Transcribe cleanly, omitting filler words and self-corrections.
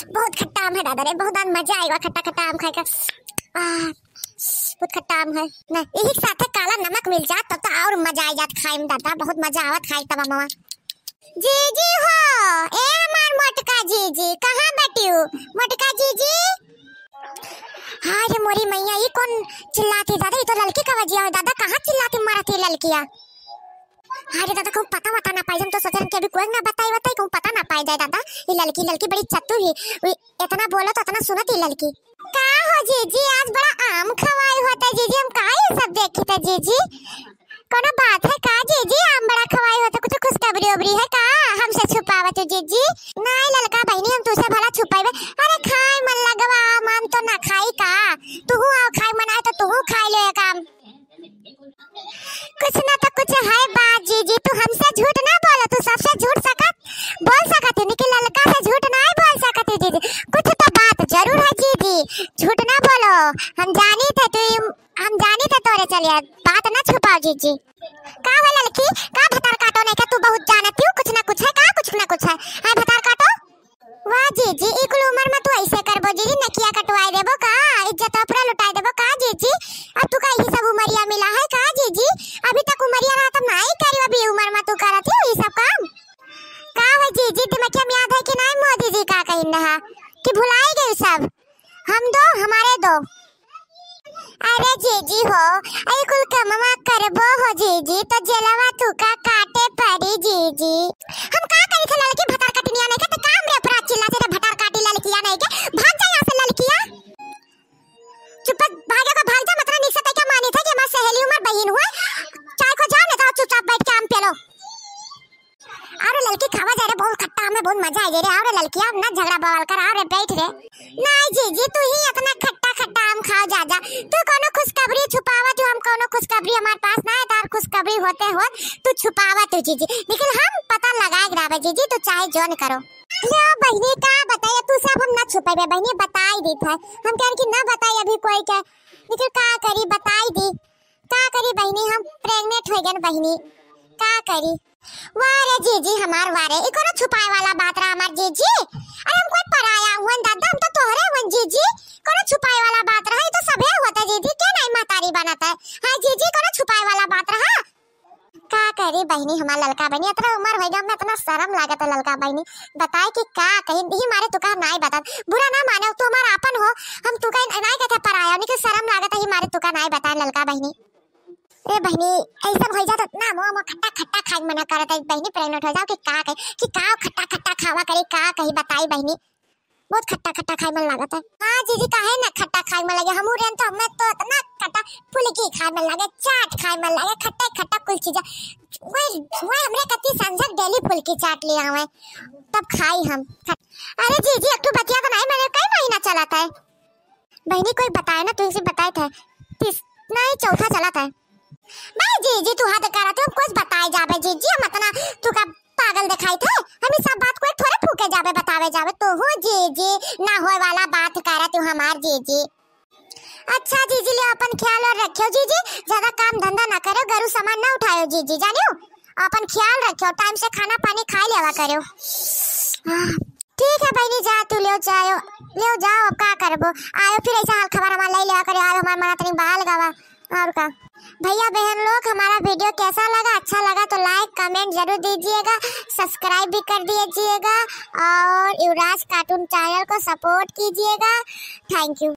बहुत खट्टा आम है दादा रे, बहुत मजा आएगा खट्टा खट्टा आम खाएगा। बहुत खट्टा आम है ना, यही साथे काला नमक मिल जात तब तो और मजा आ जात खाए में दादा, बहुत मजा आवत खाए तब मामा। जीजी हो ए हमार मोटका जीजी, कहाँ बैठियो मोटका जीजी? हाय रे मोरी मैया, ये कौन चिल्लाती दादा? ये तो लड़की का वजह है दादा, कहाँ चिल्लाती मारती लड़कियां? हाय दादा को पता वता ना पाई, हम तो सोचन के अभी कोई ना बताई को पता ना पाई जाए दादा। ये लड़की बड़ी चतुर है, इतना बोलो तो इतना सुनत ही लड़की। का हो जीजी, आज बड़ा आम खवाई होता है जीजी, हम का ये सब देखे थे जीजी? कोनो बात है का जीजी? आम बड़ा खवाई होता, कुछ खुशखबरी उबरी है का हमसे छुपावत हो जीजी? नहीं ललका बहनी, हम तुझसे भला छुपाइबे। अरे खाए मन लगवा आम तो ना खाई का, तू आओ खाए मन आए तो तू खाई ले काम। कुछ ना तो कुछ है बात जीजी, तू हमसे झूठ ना बोलो, तू सबसे झूठ बोल सकत है, लेकिन ललका से झूठ नहीं बोल सकत है जीजी। कुछ तो बात जरूर है जीजी, झूठ ना बोलो, हम जानी थे तोरे चलिए, बात ना छुपाओ जीजी। का है लड़की, का भतार काटो नहीं का तू बहुत जानती हूँ, कुछ ना कुछ है का, कुछ ना कुछ है भतार काटो। वाह जीजी, इकुल उम्र में तू ऐसे करबो जीजी, नकिया कटवाई देबो का, इज्जत अपना लुटाई देबो का जीजी? अब तू का यही सब उमरिया मिला है का जीजी? अभी तक उमरिया रहा तो नहीं करी, अभी उम्र में तू करत है ये सब काम का है जीजी? दिमाग में याद है कि नहीं मोदी जी का कहिन रहा कि भुलाई गई सब हम दो हमारे दो? अरे जीजी हो आई कुल कमवा करबो हो जीजी तो जेलवा तू का काटे पड़ी जीजी। हम का करी थे लड़की भतार कटनिया नहीं के तो काम रे अपराध चिल्लाते रे, भतार काटी लड़किया नहीं के, भाग जा यहां से लड़किया, चुप भागे को भाग जा, मतलब निकसे तक क्या मानी था कि हमारी सहेली उमर बहन हुआ, चाय को जाओ नहीं तो चुपचाप बैठ के आम पे लो। अरे लड़की खावा जा रे, बहुत खट्टा में बहुत मजा आई रे। अरे लड़कियां ना झगड़ा बवाल कर, अरे बैठ रे। नहीं जीजी तू ही इतना खट्टा खट्टा आम खाओ जा, तू कोनो खुशखबरी छुपावा, तू हम कोनो खुशखबरी हमारे पास ना है, तार खुशखबरी होते हो तू छुपावा तू जीजी, लेकिन हम पता लगाए ग्रावे जीजी, तू चाहे जोन करो। लो बहनी का बताइए, तू सब हम ना छुपाए बहनी, बताई दी था हम कह कि ना बताई अभी कोई के, लेकिन का करी बताई दी, का करी बहनी, हम प्रेग्नेंट हो गए बहनी, का करी? वारे जीजी हमार वारे ई कोनो छुपाए वाला बात रहा हमार जीजी, अरे हम कोई पराया हुआ दादा, हम तो तोहरे हुआ जीजी, कोनो छुपाए वाला बात रहा, ये तो सबे होता जीजी, क्या नहीं महतारी बनाता है? हां जीजी कोनो छुपाए वाला बात रहा, का करी बहनी हमार ललका बहनी, इतना उम्र हो गया, मैं इतना शर्म लागत है ललका बहनी, बताए कि का कहीं ही मारे तू का नहीं बता, बुरा ना माने तू हमार आपन हो, हम तू का नहीं कहते पराया, लेकिन शर्म लागत है मारे तू का नहीं बता ललका बहनी। ए बहनी ऐसा हो जा तो ना मुंह में खट्टा खट्टा खाए मना करत है बहनी, प्रेग्नेंट हो जाओ कि का खट्टा खट्टा खावा करे का कही बताई बहनी, बहुत खट्टा खट्टा खाए मन लागत है। हां जीजी काहे ना खट्टा खाए मन लगे, हमू रेन तो हमें तो इतना खट्टा फुलकी खाए मन लगे, चाट खाए मन लगे, खट्टा खट्टा कुल चीज वो हमरे कति संजक डेली फुलकी चाट ले आवे तब खाई हम। अरे जीजी एक तो बतिया तो नहीं, मैंने कई महीना चला था बहनी, कोई बताए ना, तुझसे बताए थे नहीं चौथा चला था भाई जीजी, तू हाथ करा तो कुछ बताए जाबे जीजी, हम इतना तू का पागल दिखाई थे, हम इस सब बात को थोड़े फूके जाबे बतावे जाबे, तो हो जीजी ना होए वाला बात करा तू हमार जीजी। अच्छा जीजी ले अपन ख्याल और रखियो जीजी, ज्यादा काम धंधा ना करो, गरु सामान ना उठायो जीजी, जानियो अपन ख्याल रखियो, टाइम से खाना पानी खा लेवा करो। ठीक है बहनी जा तू ले जाओ, अब का करबो, आयो फिर ऐसा हाल खबर हमार ले लेवा करे, आयो हमार मना तनी बाल गवा और का। भैया बहन लोग हमारा वीडियो कैसा लगा, अच्छा लगा तो लाइक कमेंट जरूर दीजिएगा, सब्सक्राइब भी कर दीजिएगा और युवराज कार्टून चैनल को सपोर्ट कीजिएगा। Thank you.